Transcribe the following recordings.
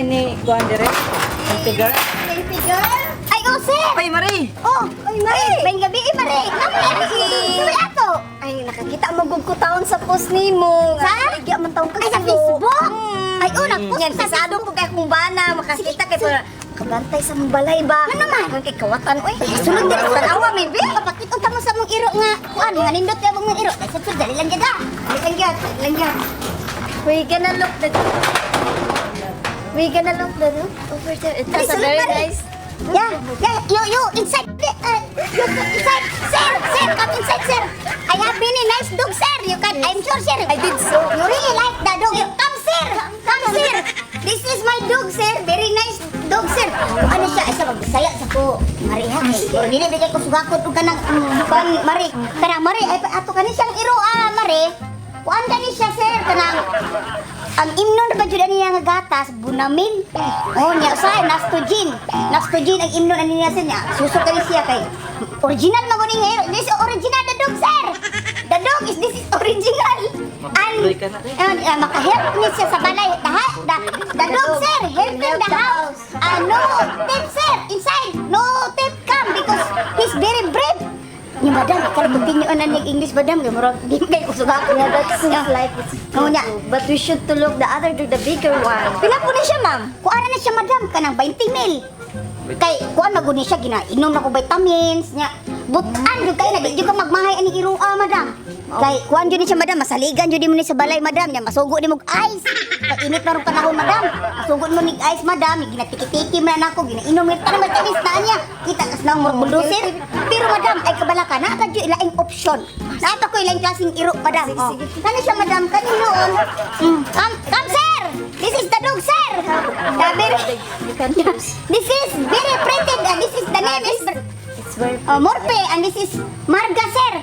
ni Kuan dire. Tigar. Ay, oh, sir! Ay, Marie! Oh, ay, Marie! May gabi, Marie! Sabi ato! Ay, nakakita mo gug ko taon sa post ni mo. Sa? Igya man taon ka sa Facebook? Ay, oh, nag-post yan. Kasado ko kay kung bana. Makakita kay para kabantay sa mong balay ba? Ano naman? Kay kawatan, oy. Sulod din sa tanawa, may bi. Kapakita ka mo sa mong iro nga. Kuan, nga nindot ka mong iro. Ay, sir, dali lang gada. Dali lang gada. We gonna look the over there. It has a very nice. Yeah, you inside, inside, sir, come inside, sir. I have really nice dog, sir. You can, I'm sure, sir. I did so. You really like the dog. Come, sir. This is my dog, sir. Very nice dog, sir. Ano siya? Isa magbisaya sa ko. Mari ha. Pero dili di kay ko sugakot ug kanang kan Mari. Kana Mari ay ato kani siyang iro Mari. Kuan kani siya, sir, kanang ang imnon na ba dyan niya nga gatas, bunamin. Oh, niya usay, nastogin. Nastogin ang imnon ani niya siya. Susok kani siya kay original maguni ngayon. This is original the dog, sir. The dog is this is original. And makahelp niya siya sa balay. The dog, sir, help in the house. No tip, sir, inside. No tip come because he's very brave. Ni madam, kalau continue on ang English madam, gamurag di kay kusuga ko nga that's like it's. No nya, but we should to look the other to the bigger one. Pila po na siya, ma'am? Kuana na siya, madam, kanang 20 mil. Kay kuan maguni siya ginainom na ko vitamins nya. Butan jud kay na di jud ka magmahay ani irua, madam. Kay kuan jud ni siya, madam, masaligan jud mo ni sa balay, madam, nya masugo ni mo ice. Kay init na ron panahon, madam. Masugo mo ni ice, madam, ginatiki-tiki man nako, ginainom ni tanang vitamins na niya. Kita kas nang murbudusin. Pero madam, ay kabala ka na kadyo ilaing option. Naata ko ilaing klaseng iro, madam. Sige. Kani siya, madam, kaninoon. Come, sir. This is the dog, sir. You can choose. This is very pretty. This is the name is Morpe, and this is Marga, sir.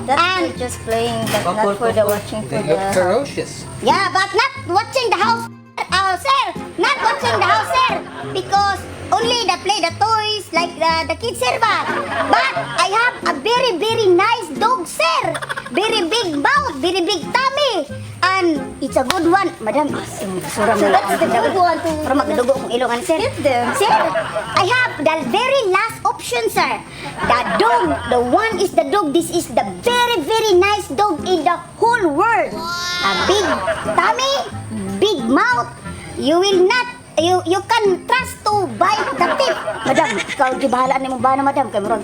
That's just playing, but not for the watching for They look the... ferocious. Yeah, but not watching the house, sir. Not watching the house, sir. Because only they play the toys like the kids, sir. But I have a very, very nice dog, sir. Very big mouth, very big tummy. And it's a good one, madam. So that's the good one to... Para magdugo kong ilongan, sir. Sir, I have the very last option, sir. The dog, the one is the dog. This is the very, very nice dog in the whole world. A big tummy, big mouth. You will not, you can trust to bite the tip. Madam, ikaw gibahala ni mo ba na, madam? Kay murag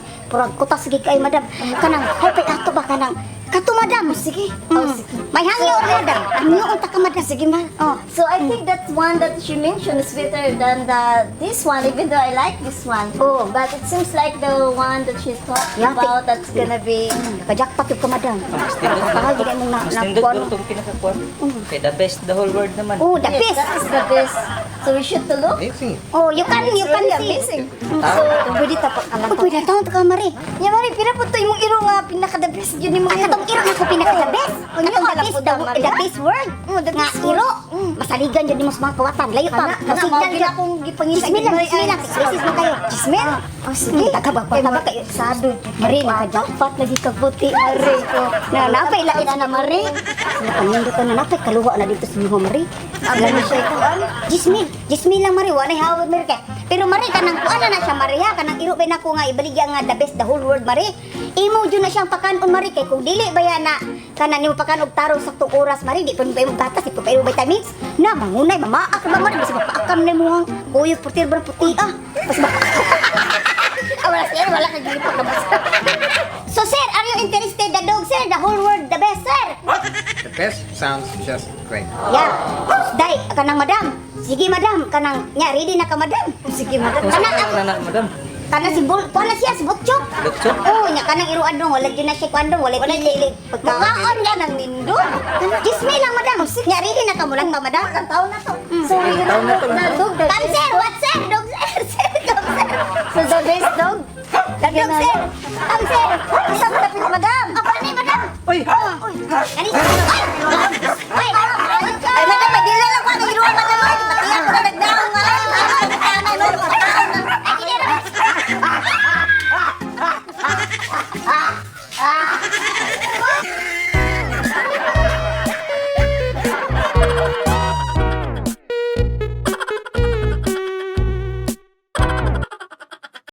kutas gid kay madam. Kanang hipay ato ba kanang kato, madam. Sige. Sige. May hangyo, madam. Hangyo unta ka, madam. Sige, ma. So I think that one that she mentioned is better than this one, even though I like this one. Oh. But it seems like the one that she's talking Yeah, about that's gonna be... Kajakpat yung ka, madam. Kapag hindi mo Standard nakuha. ko itong pinakakuan. Kay the best the whole world naman. Oh, the Yes, best. that is the best. So we should to look. Amazing. Oh, you can Really see. amazing. So, pwede tapak ka lang. Oh, pwede taon ka, Mari. Yeah, Mari, pina po to yung iro nga pinaka-the best yun yung mga iro. Katong iro nga ko pinaka-the best. Ano Katong alam best, ko daw, Mari? the best word. The Nga best iro. Masaligan dyan mo sa mga kawatan. Layo pa. Kana, mga gina akong gipangisa. Chismil lang. Crisis mo kayo. Chismil? Oh, sige. Tagabag kayo. Sado. Mari, nakajakpat lagi ka puti. Mari ko. Napay lain na, Mari. Napanindot ka na napay. Kaluwa na dito sa mga, Mari. Alam mo siya ito. Jismil lang, Mari. Wala hawad, Mari. Pero, Mari, kanang kuana na siya, Mari, ha? Kanang iro ba na ko nga ibaligya nga the best the whole world, Mari. Imo dyan na siyang pakanon, Mari. Kay kung dili ba yan na kanan nimo pakanog tarong sa oras, Mari. Di pa mo gatas, di pa mo vitamins. Na, mangunay, mamaak ba, Mari. Basta mapaakam na mo ang uyog putir ba ng puti, Basta wala, sir. Wala ka gilipot na basta. So, sir, are you interested the dog, sir? The whole world, the best, sir? The best sounds just great. Yeah. Dai, kanang madam. Sige, madam. Kanang, ready na ka, madam. Sige, madam. Anak, madam. Kana si Bul, kuana siya si Butchok. Butchok? Oh, kanang iruan dong, wala din na siya kuan dong, wala pili. Pagkaon ka ng nindon. Gismi lang, madam. Ready na ka mo lang ba, madam? Ang taon na to. So we're gonna look the dog. Come, sir. What, sir? Dog, sir. Sir, come, sir. So the best dog. The dog, sir. Come, sir. Isa mo na madam. Apa ni, madam? Uy! Ani, ay!